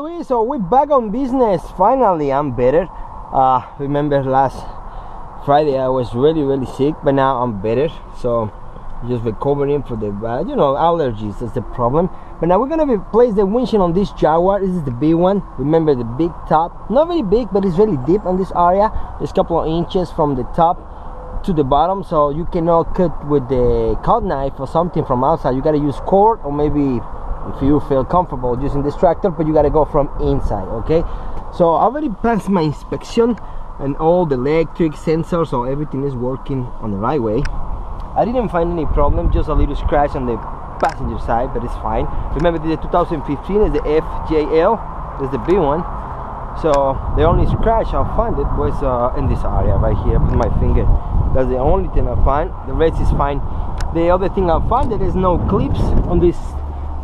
So we're back on business. Finally, I'm better. Remember last Friday I was really sick, but now I'm better. So just recovering for the allergies. That's the problem. But now we're gonna replace the windshield on this Jaguar. This is the big one. Remember the big top, not very big, but it's really deep on this area. It's a couple of inches from the top to the bottom, so you cannot cut with the cut knife or something from outside. You gotta use cord, or maybe if you feel comfortable using this tractor, but you gotta go from inside. Okay, so I already passed my inspection and all the electric sensors, so everything is working on the right way. I didn't find any problem, just a little scratch on the passenger side, but it's fine. Remember, the 2015 is the XJR, is the big one. So the only scratch I found it was in this area right here with my finger. That's the only thing I find. The rest is fine. The other thing I found, there is no clips on this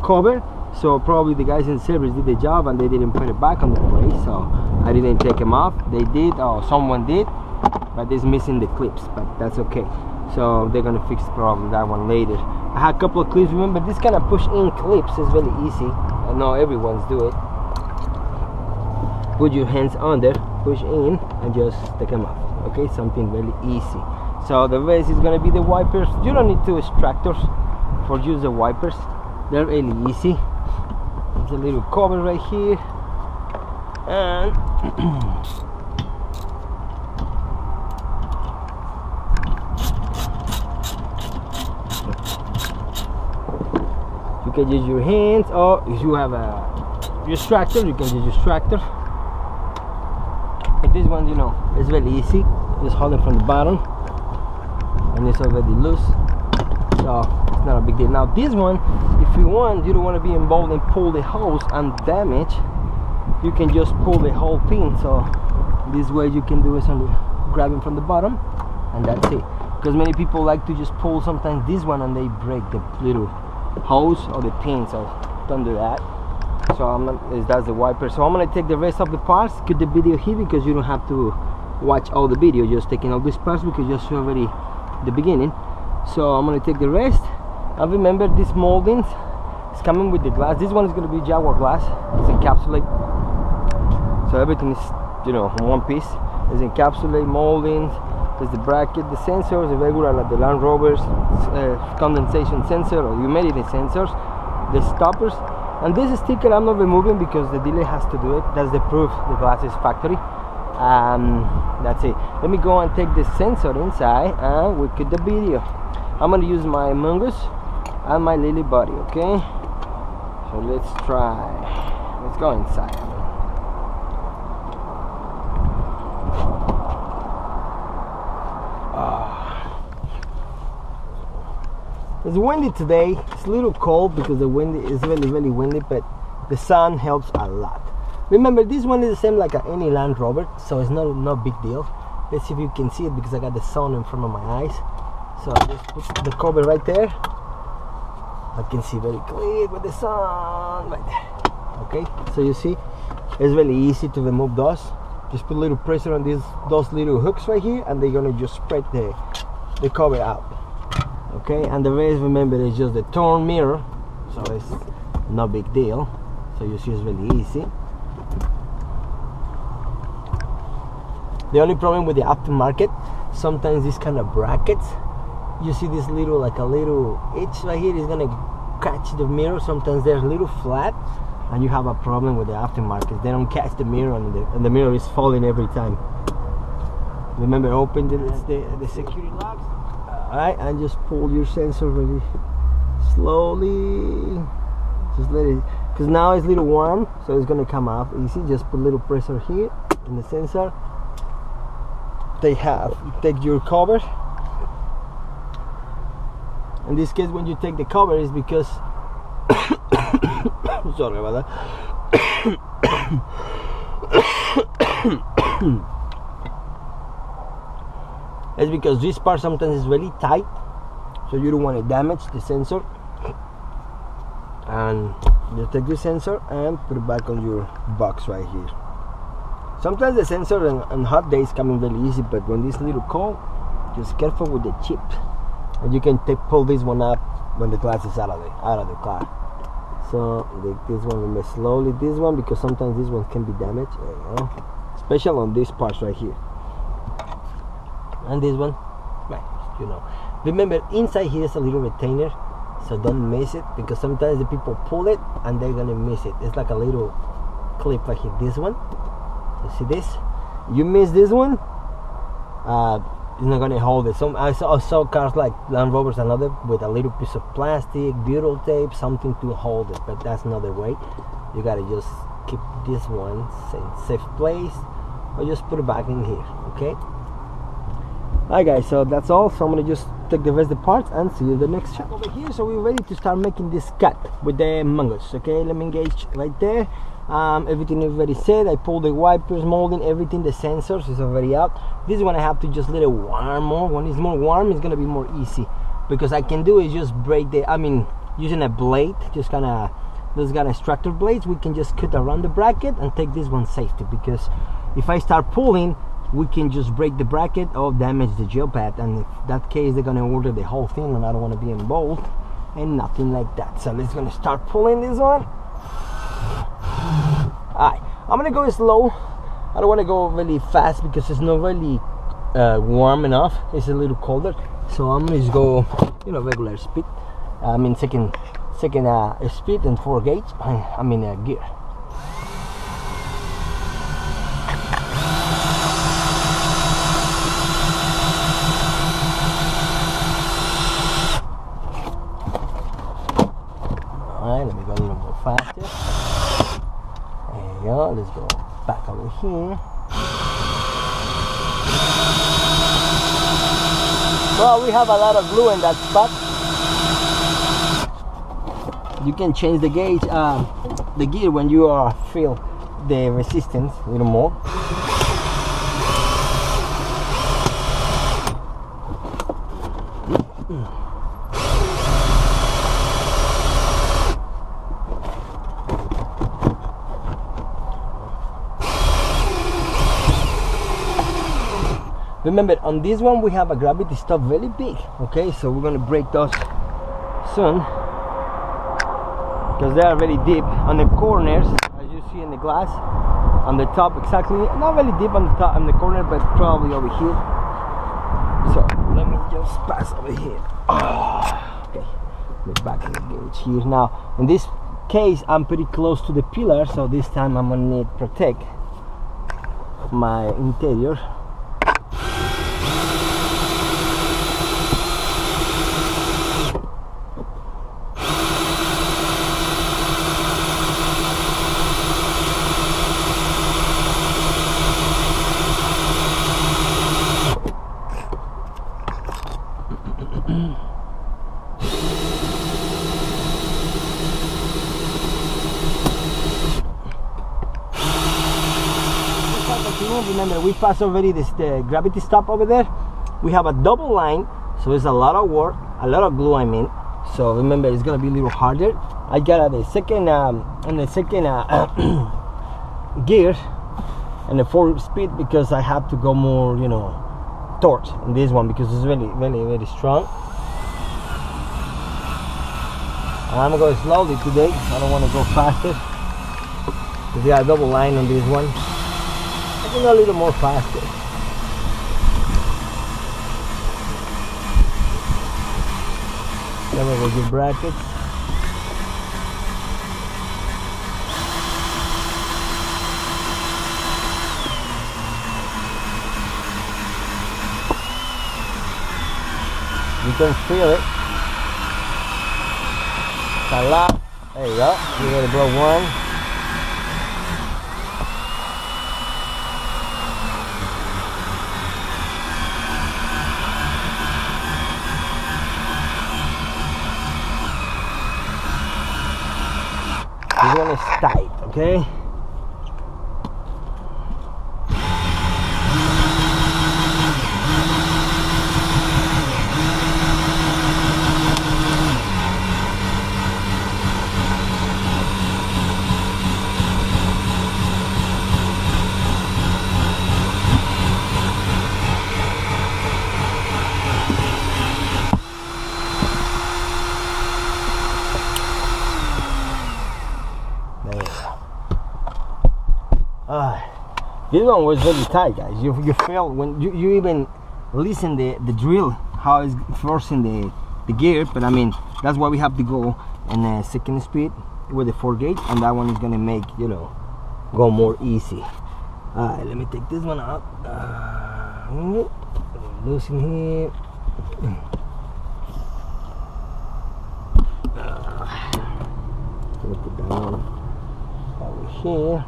cover, so probably the guys in service did the job and they didn't put it back on the place, so I didn't take them off. They did, or someone did, but it's missing the clips, but that's okay. So they're gonna fix probably that one later. I had a couple of clips. Remember, this kind of push-in clips is really easy. I know everyone's do it. Put your hands under, push in, and just take them off. Okay, something really easy. So the rest is gonna be the wipers. You don't need two extractors for use the wipers. They're really easy. There's a little cover right here, and you can use your hands, or if you have your extractor, you can use your extractor. But this one, it's really easy. Just hold it from the bottom, and it's already loose, so it's not a big deal. Now this one, if you don't want to be involved and pull the hose and damage, you can just pull the whole pin. So this way you can do is grabbing from the bottom, and that's it. Because many people like to just pull sometimes this one and they break the little hose or the pin, so don't do that. So that's the wiper. So I'm gonna take the rest of the parts, cut the video here because you don't have to watch all the video, just taking all these parts because you saw already the beginning. So I'm gonna take the rest. And remember, this molding is coming with the glass. This one is gonna be Jaguar glass. It's encapsulated, so everything is in one piece. It's encapsulated moldings. There's the bracket, the sensors, the regular like the Land Rover's condensation sensor or humidity sensors, the stoppers, and this sticker I'm not removing because the dealer has to do it. That's the proof the glass is factory. That's it. Let me go and take the sensor inside and we cut the video. I'm gonna use my Mongoose and my Lily Buddy. Okay, so let's try. Let's go inside. It's windy today. It's a little cold because the wind is really windy, but the sun helps a lot. Remember, this one is the same like any Land Rover, so it's no big deal. Let's see if you can see it because I got the sun in front of my eyes. So I just put the cover right there. I can see very clear with the sun right there. Okay, so you see, it's really easy to remove those. Just put a little pressure on those little hooks right here, and they're gonna just spread the cover out. Okay, and the rest, remember, is just the torn mirror, so it's no big deal. So you see, it's really easy. The only problem with the aftermarket, sometimes these kind of brackets, you see this little, like a little itch right here, is gonna catch the mirror. Sometimes they're a little flat, and you have a problem with the aftermarket. They don't catch the mirror, and the mirror is falling every time. Remember, open the security locks. Alright, and just pull your sensor really slowly. Just let it, because now it's a little warm, so it's gonna come off easy. Just put a little pressure here in the sensor. Take your cover. In this case, when you take the cover, is because sorry about that. It's because this part sometimes is really tight, so you don't want to damage the sensor. And you take the sensor and put it back on your box right here. Sometimes the sensor on hot days come in really easy, but when it's a little cold, just careful with the chip. And you can pull this one up when the glass is out of the car. So this one we may slowly this one, because sometimes this one can be damaged. There you go. Especially on these parts right here. And this one, well, you know. Remember, inside here is a little retainer, so don't miss it, because sometimes the people pull it and they're gonna miss it. It's like a little clip right here. This one, you see this? You miss this one, it's not gonna hold it. I saw cars like Land Rovers and other with a little piece of plastic, butyl tape, something to hold it, but that's not the way. You gotta just keep this one in safe place, or just put it back in here, okay? Alright guys, so that's all. So I'm gonna just take the rest of the parts and see you in the next shot. Over here, so we're ready to start making this cut with the mangoes. Okay, let me engage right there. Everything is already set. I pulled the wipers, molding, everything. The sensors is already out. This one I have to just let it warm more. When it's more warm, it's gonna be more easy, because I can do is just break the, using a blade, just kinda, those kind of extractor blades, we can just cut around the bracket and take this one safety, because if I start pulling, we can just break the bracket or damage the gel pad, and in that case they're gonna order the whole thing, and I don't want to be involved and nothing like that. So let's gonna start pulling this one. Alright, I'm gonna go slow. I don't want to go really fast because it's not really warm enough. It's a little colder, so I'm gonna just go, you know, regular speed. Second speed and 4 gauge. Gear. Let me go a little more faster. There you go. Let's go back over here. Well, we have a lot of glue in that spot. You can change the gauge, the gear, when you feel the resistance a little more. Remember, on this one we have a gravity stop really big, okay? So we're gonna break those soon, because they are very deep on the corners, as you see in the glass. On the top, exactly, not really deep on the top, on the corner, but probably over here. So let me just pass over here. Okay, we're back in the gauge here. Now, in this case, I'm pretty close to the pillar, so this time I'm gonna need to protect my interior. Remember, we passed already the gravity stop over there. We have a double line, so it's a lot of work, a lot of glue, so remember, it's gonna be a little harder. I got the second gear and the 4 speed, because I have to go more, you know, torque in this one, because it's really, really, really strong. I'm gonna go slowly today. I don't want to go faster, because we got a double line on this one. I can go a little more faster. Cover with your brackets. You can feel it. It's a lot. There you go. You gotta blow one. This one is tight, okay? This one was very tight, guys. You feel when you even listen the drill how it's forcing the gear, but I mean that's why we have to go in a second speed with the 4-gauge, and that one is gonna make, you know, go more easy. Let me take this one out. Loosen here. Let me put that one over here.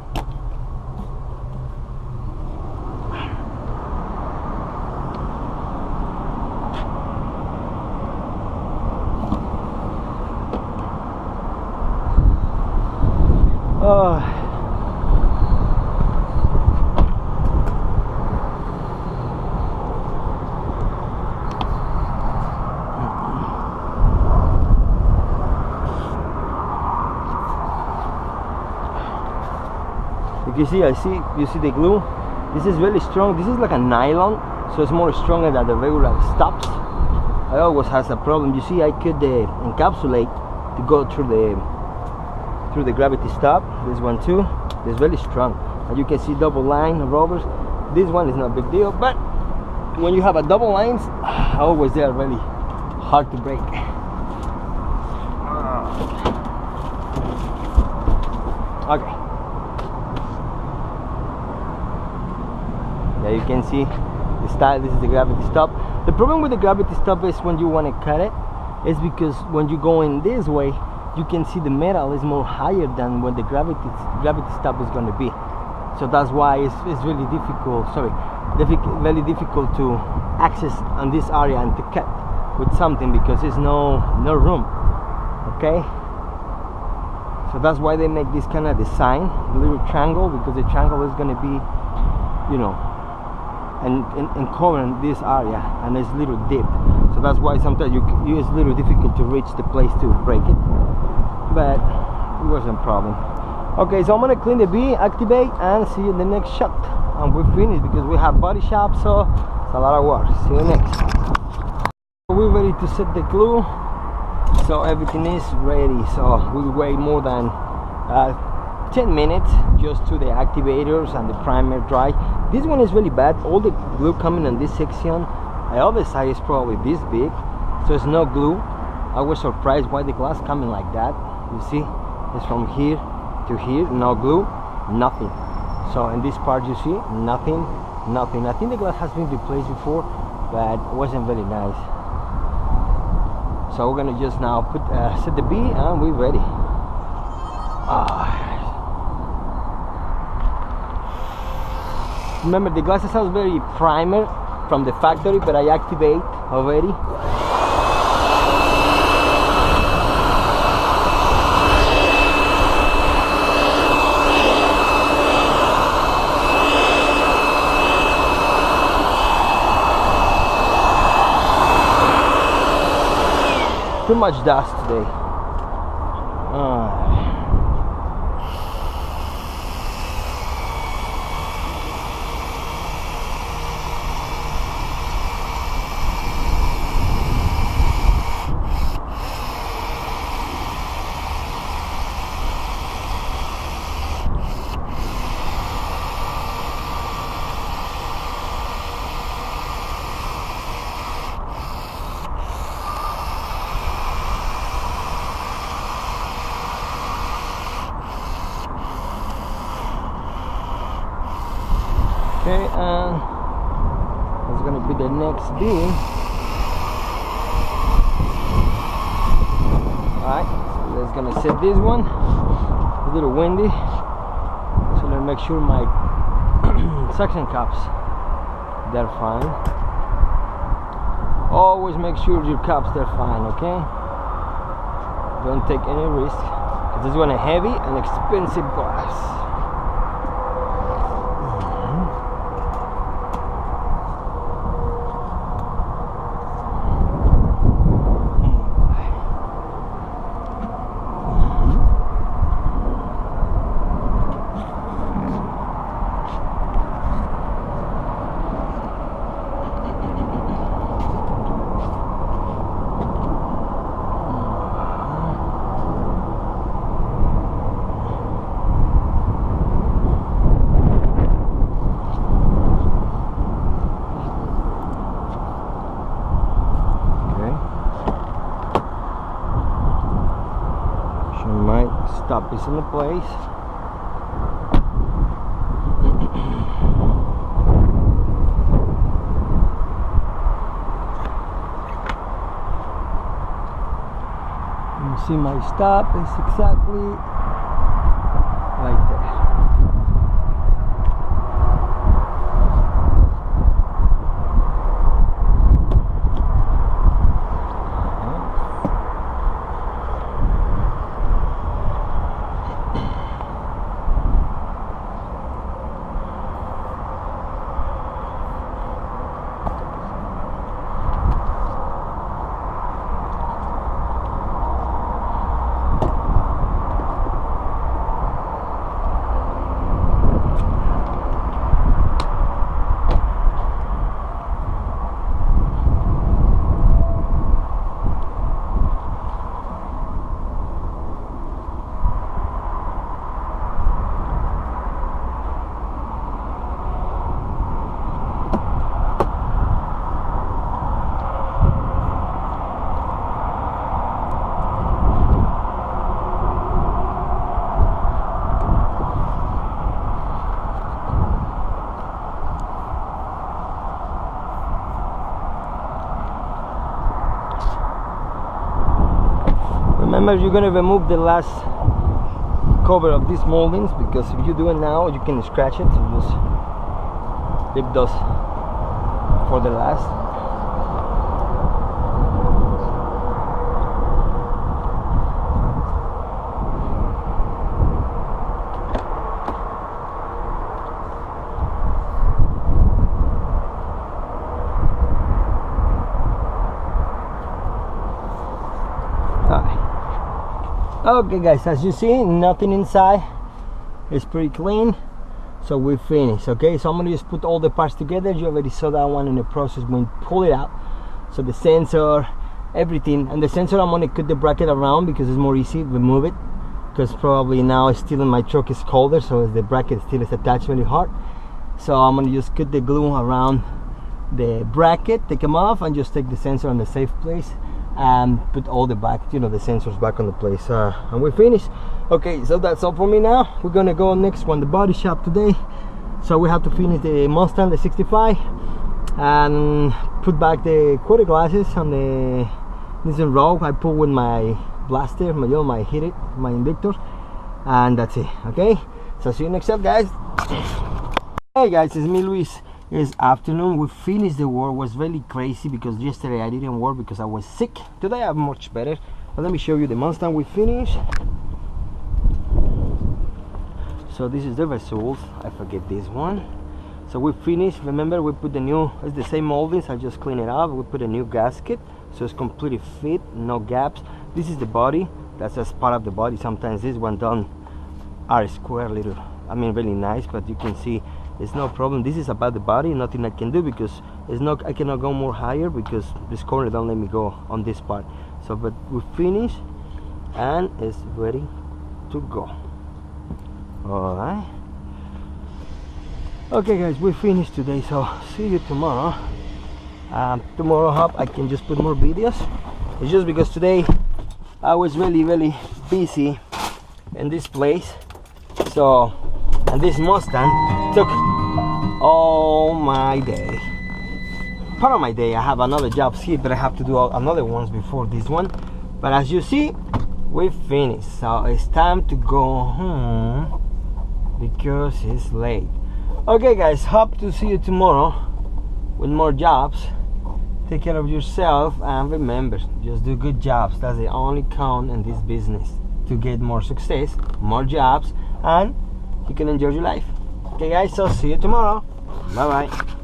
You see the glue. This is really strong. This is like a nylon, so it's more stronger than the regular stops. I always has a problem. You see, I could encapsulate to go through the gravity stop. This one too. It's really strong, and you can see double line of rubbers. This one is not a big deal, but when you have a double lines, always they are really hard to break. Okay. Yeah, you can see the style. This is the gravity stop. The problem with the gravity stop is when you want to cut it, is because when you go in this way, you can see the metal is more higher than what the gravity stop is going to be. So that's why it's really difficult. Very difficult to access on this area and to cut with something because there's no room. Okay. So that's why they make this kind of design, a little triangle, because the triangle is going to be, you know, and covering this area, and it's a little deep, so that's why sometimes it's a little difficult to reach the place to break it, but it wasn't a problem. Okay, so I'm gonna clean the B, activate, and see you in the next shot, and we're finished because we have body shop, so it's a lot of work. See you next. We're ready to set the glue, so everything is ready. So we wait more than 10 minutes just to the activators and the primer dry. This one is really bad. All the glue coming on this section. The other side is probably this big, so it's no glue. I was surprised why the glass coming like that. You see, it's from here to here, no glue, nothing. So in this part you see nothing. I think the glass has been replaced before, but it wasn't very nice. So we're gonna just now put set the B, and we're ready. Remember, the glasses are very primer from the factory, but I activate already. Too much dust today. Okay, and that's gonna be the next beam. Alright, so let's gonna set this one. It's a little windy, so let me make sure my suction cups, they're fine. Always make sure your cups, they're fine, okay? Don't take any risk, because this one is heavy and expensive glass. is in the place. You see my stop is exactly like that. Remember, you're gonna remove the last cover of these moldings, because if you do it now, you can scratch it. So just leave those for the last. Okay guys, as you see, nothing inside, it's pretty clean, so we finished. Okay, so I'm gonna just put all the parts together. You already saw that one in the process when pull it out, so the sensor, everything. And the sensor, I'm gonna cut the bracket around because it's more easy to remove it, because probably now it's still in my truck, is colder, so the bracket still is attached really hard. So I'm gonna just cut the glue around the bracket, take them off, and just take the sensor in the safe place and put all the back, you know, the sensors back on the place, and we're finished. Okay, so that's all for me now. We're gonna go next one, the body shop today. So we have to finish the Mustang, the 65, and put back the quarter glasses on the Nissan Rogue. I put with my blaster, my hit it, my inductor, and that's it. Okay, so see you next up, guys. Hey guys, it's me, Luis. It's afternoon. We finished the work. It was really crazy because yesterday I didn't work because I was sick. Today I'm much better. But let me show you the Mustang we finished. So this is the result. I forget this one. So we finished. Remember, we put the new, it's the same moldings, I just clean it up. We put a new gasket, so it's completely fit, no gaps. This is the body. That's just part of the body. Sometimes this one done are square little, I mean really nice, but you can see it's no problem. This is about the body, nothing I can do because it's not, I cannot go more higher because this corner don't let me go on this part. So but we finished and it's ready to go. All right, okay guys, we finished today, so see you tomorrow. Tomorrow I hope I can just put more videos. It's just because today I was really busy in this place, so, and this Mustang took all my day, part of my day. I have another job here, but I have to do another ones before this one. But as you see, we finished, so it's time to go home because it's late. Okay guys, hope to see you tomorrow with more jobs. Take care of yourself, and remember, just do good jobs. That's the only count in this business, to get more success, more jobs, and you can enjoy your life. Okay guys, so see you tomorrow. Bye bye.